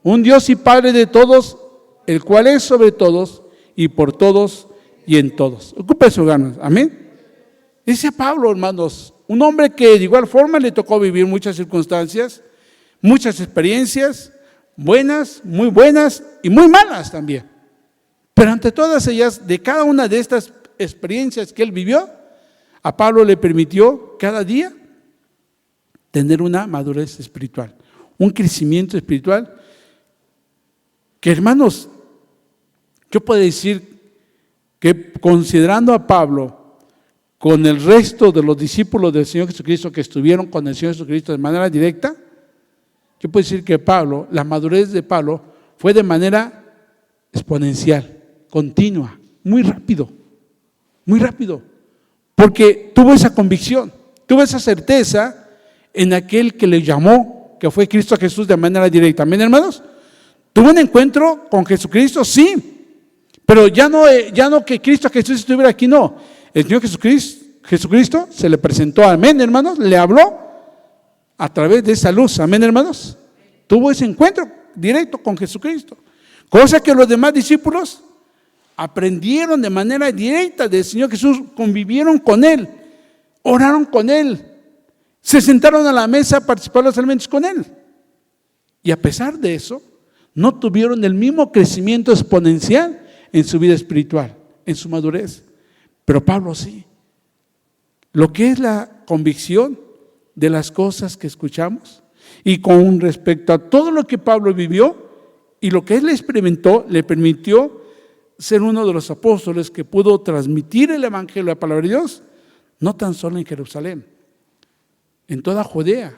un Dios y Padre de todos, el cual es sobre todos y por todos y en todos. Ocupe su ganas, amén. Dice Pablo, hermanos, un hombre que de igual forma le tocó vivir muchas circunstancias, muchas experiencias, buenas, muy buenas y muy malas también. Pero ante todas ellas, de cada una de estas experiencias que él vivió, a Pablo le permitió cada día tener una madurez espiritual, un crecimiento espiritual que, hermanos, yo puedo decir que considerando a Pablo con el resto de los discípulos del Señor Jesucristo que estuvieron con el Señor Jesucristo de manera directa, yo puedo decir que Pablo, la madurez de Pablo fue de manera exponencial, continua, muy rápido, porque tuvo esa convicción, tuvo esa certeza en aquel que le llamó, que fue Cristo Jesús de manera directa. ¿Amén, hermanos? Tuvo un encuentro con Jesucristo, sí, pero ya no que Cristo Jesús estuviera aquí, no. El Señor Jesucristo se le presentó, amén, hermanos, le habló a través de esa luz, amén, hermanos. Tuvo ese encuentro directo con Jesucristo, cosa que los demás discípulos aprendieron de manera directa del Señor Jesús, convivieron con Él, oraron con Él, se sentaron a la mesa a participar de los alimentos con Él. Y a pesar de eso, no tuvieron el mismo crecimiento exponencial en su vida espiritual, en su madurez. Pero Pablo sí. Lo que es la convicción de las cosas que escuchamos y con respecto a todo lo que Pablo vivió y lo que él experimentó, le permitió ser uno de los apóstoles que pudo transmitir el evangelio, la palabra de Dios, no tan solo en Jerusalén, en toda Judea,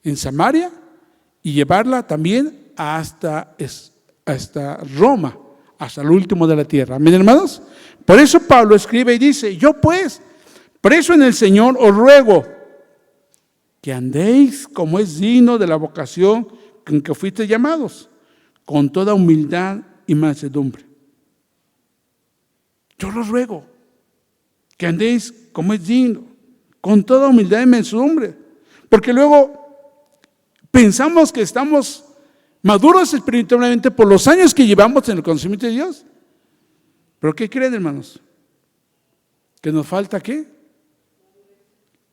en Samaria, y llevarla también hasta Roma, hasta el último de la tierra. Amén, hermanos. Por eso Pablo escribe y dice: yo pues, preso en el Señor, os ruego que andéis como es digno de la vocación en que fuisteis llamados, con toda humildad y mansedumbre. Yo os ruego que andéis como es digno, con toda humildad y mansedumbre, porque luego pensamos que estamos maduros espiritualmente por los años que llevamos en el conocimiento de Dios. ¿Pero qué creen, hermanos? ¿Que nos falta qué?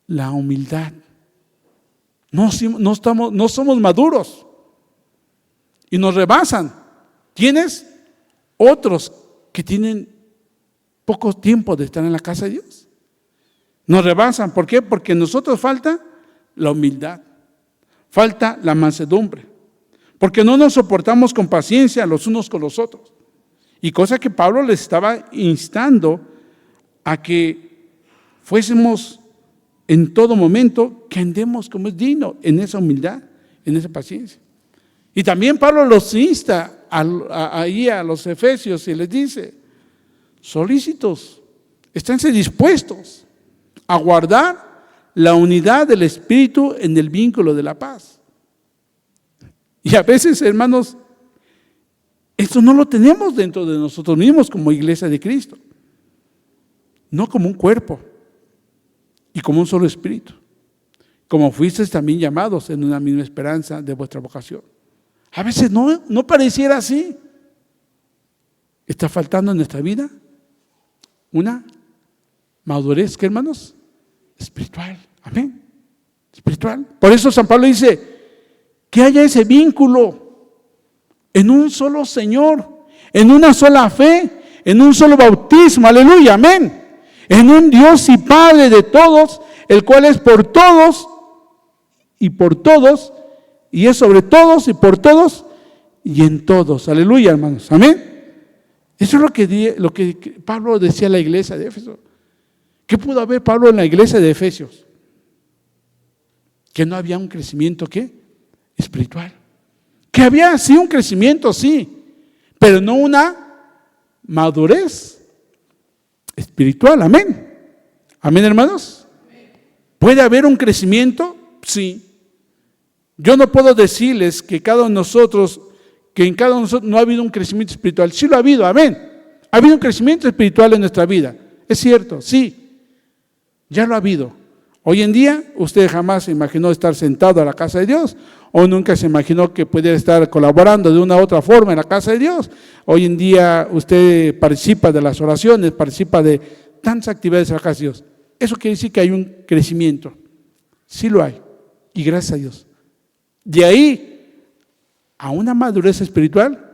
La humildad. No somos maduros y nos rebasan. ¿Quiénes? Otros que tienen poco tiempo de estar en la casa de Dios. Nos rebasan. ¿Por qué? Porque a nosotros falta la humildad, falta la mansedumbre, porque no nos soportamos con paciencia los unos con los otros. Y cosa que Pablo les estaba instando a que fuésemos en todo momento, que andemos como es digno, en esa humildad, en esa paciencia. Y también Pablo los insta ahí a los efesios y les dice: solícitos, esténse dispuestos a guardar la unidad del Espíritu en el vínculo de la paz. Y a veces, hermanos, esto no lo tenemos dentro de nosotros mismos como iglesia de Cristo, no como un cuerpo y como un solo espíritu, como fuisteis también llamados en una misma esperanza de vuestra vocación. A veces no pareciera así. Está faltando en nuestra vida una madurez, ¿qué, hermanos? Espiritual, amén, espiritual. Por eso San Pablo dice que haya ese vínculo en un solo Señor, en una sola fe, en un solo bautismo, aleluya, amén, en un Dios y Padre de todos, el cual es por todos y por todos, y es sobre todos y por todos y en todos, aleluya, hermanos, amén. Eso es lo que Pablo decía a la iglesia de Éfeso. ¿Qué pudo haber Pablo en la iglesia de Efesios? Que no había un crecimiento, ¿qué? Espiritual. Que había sí un crecimiento, sí, pero no una madurez espiritual, amén. Amén, hermanos. ¿Puede haber un crecimiento? Sí. Yo no puedo decirles que en cada uno de nosotros no ha habido un crecimiento espiritual. Sí lo ha habido, amén. Ha habido un crecimiento espiritual en nuestra vida. Es cierto, sí. Ya lo ha habido. Hoy en día, usted jamás se imaginó estar sentado a la casa de Dios, o nunca se imaginó que pudiera estar colaborando de una u otra forma en la casa de Dios. Hoy en día, usted participa de las oraciones, participa de tantas actividades en la casa de Dios. Eso quiere decir que hay un crecimiento. Sí lo hay. Y gracias a Dios. De ahí a una madurez espiritual,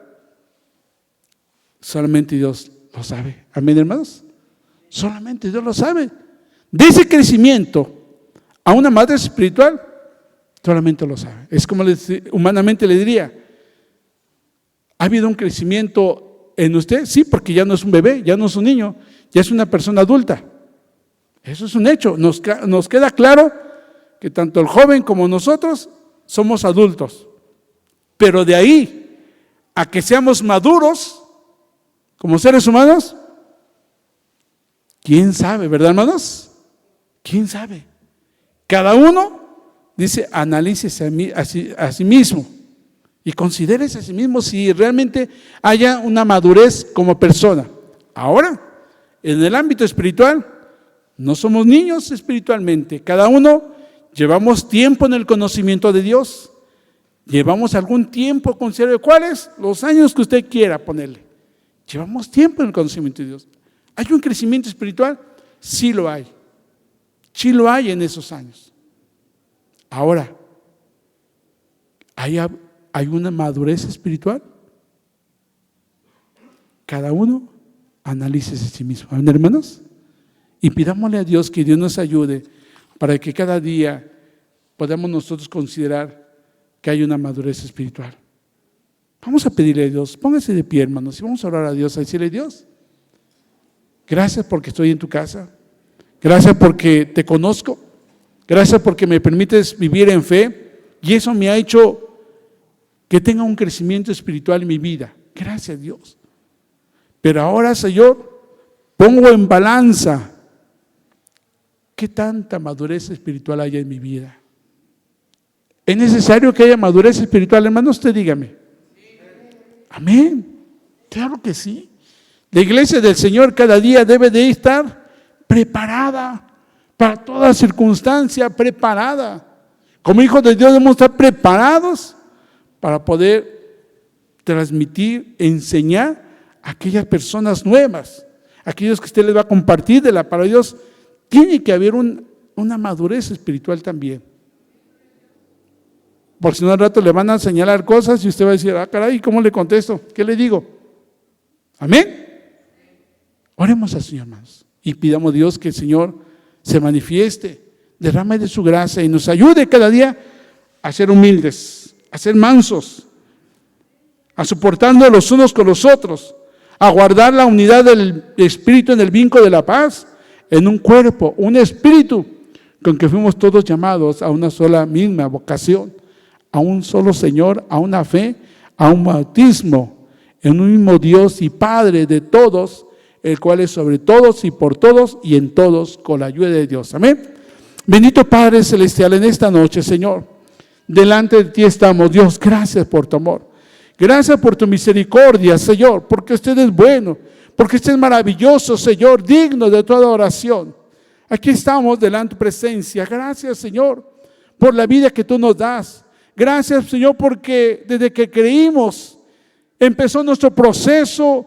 solamente Dios lo sabe. Amén, hermanos. Solamente Dios lo sabe. De ese crecimiento a una madurez espiritual, solamente lo sabe. Es como humanamente le diría, ¿ha habido un crecimiento en usted? Sí, porque ya no es un bebé, ya no es un niño, ya es una persona adulta. Eso es un hecho. Nos queda claro que tanto el joven como nosotros somos adultos. Pero de ahí a que seamos maduros como seres humanos, ¿quién sabe, verdad, hermanos? ¿Quién sabe? Cada uno dice, analícese a sí mismo y considérese a sí mismo si realmente haya una madurez como persona. Ahora, en el ámbito espiritual, no somos niños espiritualmente. Cada uno llevamos tiempo en el conocimiento de Dios. Llevamos algún tiempo, considere cuáles, los años que usted quiera ponerle. Llevamos tiempo en el conocimiento de Dios. ¿Hay un crecimiento espiritual? Sí lo hay. Sí lo hay en esos años. Ahora, ¿hay una madurez espiritual? Cada uno analícese a sí mismo. ¿Amén, hermanos? Y pidámosle a Dios que Dios nos ayude para que cada día podamos nosotros considerar que hay una madurez espiritual. Vamos a pedirle a Dios, póngase de pie, hermanos, y vamos a orar a Dios, a decirle: Dios, gracias porque estoy en tu casa, gracias porque te conozco, gracias porque me permites vivir en fe, y eso me ha hecho que tenga un crecimiento espiritual en mi vida. Gracias, Dios. Pero ahora, Señor, pongo en balanza qué tanta madurez espiritual hay en mi vida. ¿Es necesario que haya madurez espiritual, hermanos? Usted dígame. Amén. Claro que sí. La iglesia del Señor cada día debe de estar preparada para toda circunstancia, preparada. Como hijos de Dios debemos estar preparados para poder transmitir, enseñar a aquellas personas nuevas, aquellos que usted les va a compartir de la palabra de Dios. Tiene que haber una madurez espiritual también. Porque si no al rato le van a señalar cosas y usted va a decir: ah, caray, ¿cómo le contesto? ¿Qué le digo? Amén. Oremos al Señor, hermanos, y pidamos a Dios que el Señor se manifieste, derrame de su gracia y nos ayude cada día a ser humildes, a ser mansos, a soportarnos los unos con los otros, a guardar la unidad del Espíritu en el vínculo de la paz, en un cuerpo, un espíritu, con que fuimos todos llamados a una sola misma vocación, a un solo Señor, a una fe, a un bautismo, en un mismo Dios y Padre de todos, el cual es sobre todos y por todos y en todos, con la ayuda de Dios. Amén. Bendito Padre Celestial, en esta noche, Señor, delante de ti estamos. Dios, gracias por tu amor. Gracias por tu misericordia, Señor, porque usted es bueno, porque usted es maravilloso, Señor, digno de toda oración. Aquí estamos delante de tu presencia. Gracias, Señor, por la vida que tú nos das. Gracias, Señor, porque desde que creímos empezó nuestro proceso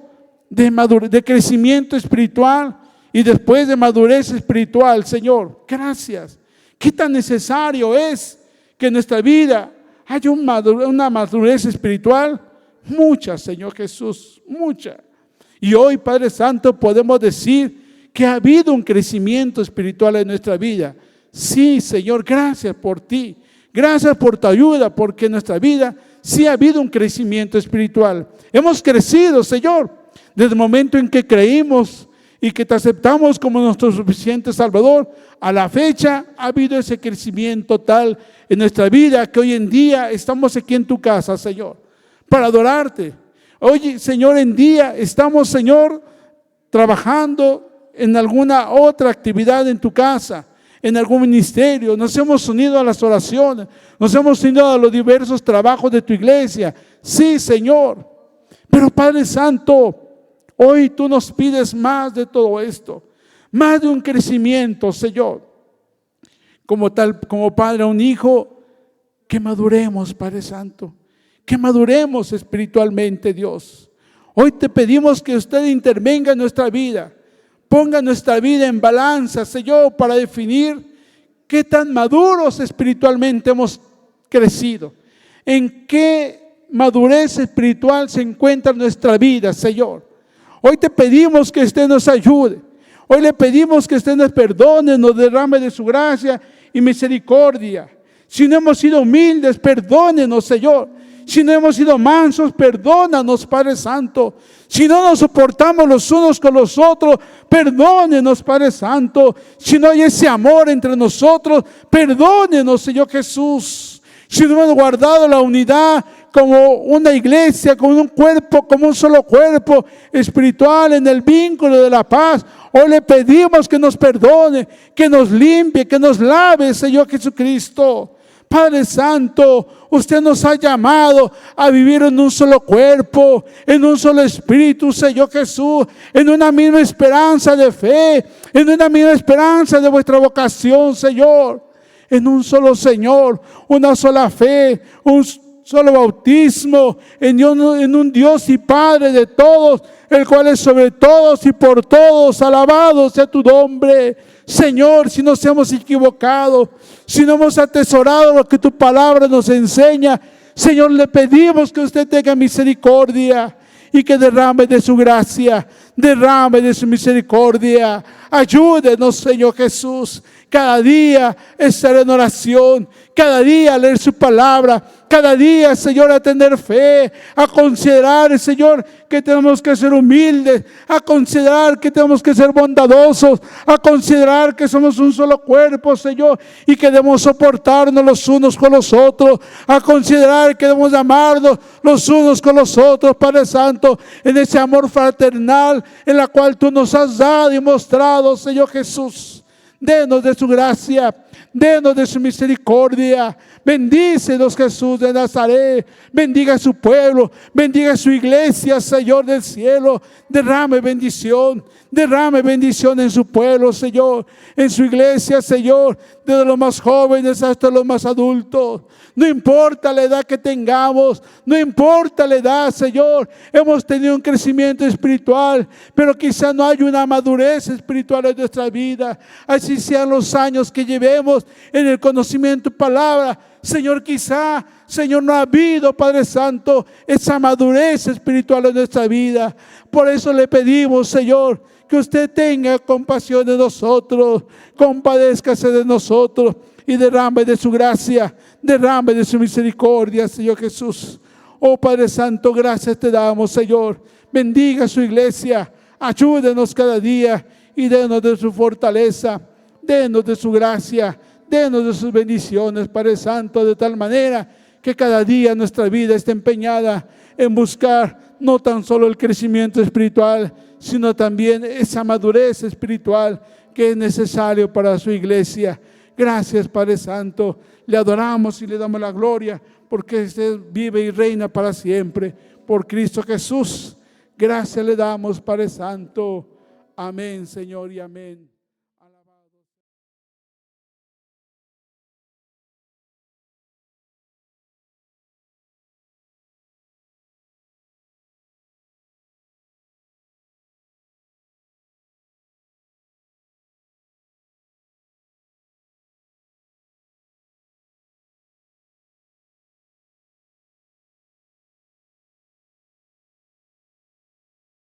de crecimiento espiritual y después de madurez espiritual, Señor. Gracias. Qué tan necesario es que en nuestra vida haya una madurez espiritual. Mucha, Señor Jesús, mucha. Y hoy, Padre Santo, podemos decir que ha habido un crecimiento espiritual en nuestra vida. Sí, Señor, gracias por ti. Gracias por tu ayuda, porque en nuestra vida sí ha habido un crecimiento espiritual. Hemos crecido, Señor, desde el momento en que creímos y que te aceptamos como nuestro suficiente Salvador. A la fecha ha habido ese crecimiento tal en nuestra vida que hoy en día estamos aquí en tu casa, Señor, para adorarte. Hoy, Señor, en día estamos, Señor, trabajando en alguna otra actividad en tu casa, en algún ministerio. Nos hemos unido a las oraciones, nos hemos unido a los diversos trabajos de tu iglesia. Sí, Señor. Pero Padre Santo, hoy tú nos pides más de todo esto, más de un crecimiento, Señor. Como padre a un hijo, que maduremos, Padre Santo, que maduremos espiritualmente, Dios. Hoy te pedimos que usted intervenga en nuestra vida, ponga nuestra vida en balanza, Señor, para definir qué tan maduros espiritualmente hemos crecido, ¿En qué madurez espiritual se encuentra nuestra vida, Señor? Hoy te pedimos que usted nos ayude. Hoy le pedimos que usted nos perdone, nos derrame de su gracia y misericordia. Si no hemos sido humildes, perdónenos, Señor. Si no hemos sido mansos, perdónanos, Padre Santo. Si no nos soportamos los unos con los otros, perdónenos, Padre Santo. Si no hay ese amor entre nosotros, perdónenos, Señor Jesús. Si no hemos guardado la unidad como una iglesia, como un cuerpo, como un solo cuerpo espiritual en el vínculo de la paz, hoy le pedimos que nos perdone, que nos limpie, que nos lave, Señor Jesucristo. Padre Santo, usted nos ha llamado a vivir en un solo cuerpo, en un solo espíritu, Señor Jesús, en una misma esperanza de fe, en una misma esperanza de vuestra vocación, Señor, en un solo Señor, una sola fe, un solo bautismo, en un Dios y Padre de todos, el cual es sobre todos y por todos. Alabado sea tu nombre, Señor. Si nos hemos equivocado, si no hemos atesorado lo que tu palabra nos enseña, Señor, le pedimos que usted tenga misericordia y que derrame de su gracia, derrame de su misericordia. Ayúdenos, Señor Jesús, cada día estar en oración, cada día leer su palabra, cada día, Señor, a tener fe, a considerar, Señor, que tenemos que ser humildes, a considerar que tenemos que ser bondadosos, a considerar que somos un solo cuerpo, Señor, y que debemos soportarnos los unos con los otros, a considerar que debemos amarnos los unos con los otros, Padre Santo, en ese amor fraternal en la cual tú nos has dado y mostrado, Señor Jesús. Denos de su gracia, denos de su misericordia. Bendícenos, Jesús de Nazaret. Bendiga a su pueblo, bendiga a su iglesia, Señor del cielo. Derrame bendición en su pueblo, Señor, en su iglesia, Señor, desde los más jóvenes hasta los más adultos. No importa la edad que tengamos, no importa la edad, Señor. Hemos tenido un crecimiento espiritual, pero quizá no hay una madurez espiritual en nuestra vida. Así sean los años que llevemos en el conocimiento de tu palabra, Señor, quizá, Señor, no ha habido, Padre Santo, esa madurez espiritual en nuestra vida. Por eso le pedimos, Señor, que usted tenga compasión de nosotros, compadézcase de nosotros y derrame de su gracia, derrame de su misericordia, Señor Jesús. Oh Padre Santo, gracias te damos, Señor. Bendiga su iglesia, ayúdenos cada día y denos de su fortaleza, denos de su gracia, denos de sus bendiciones, Padre Santo, de tal manera que cada día nuestra vida esté empeñada en buscar no tan solo el crecimiento espiritual, sino también esa madurez espiritual que es necesario para su iglesia. Gracias, Padre Santo, le adoramos y le damos la gloria, porque usted vive y reina para siempre, por Cristo Jesús. Gracias le damos, Padre Santo. Amén, Señor, y amén.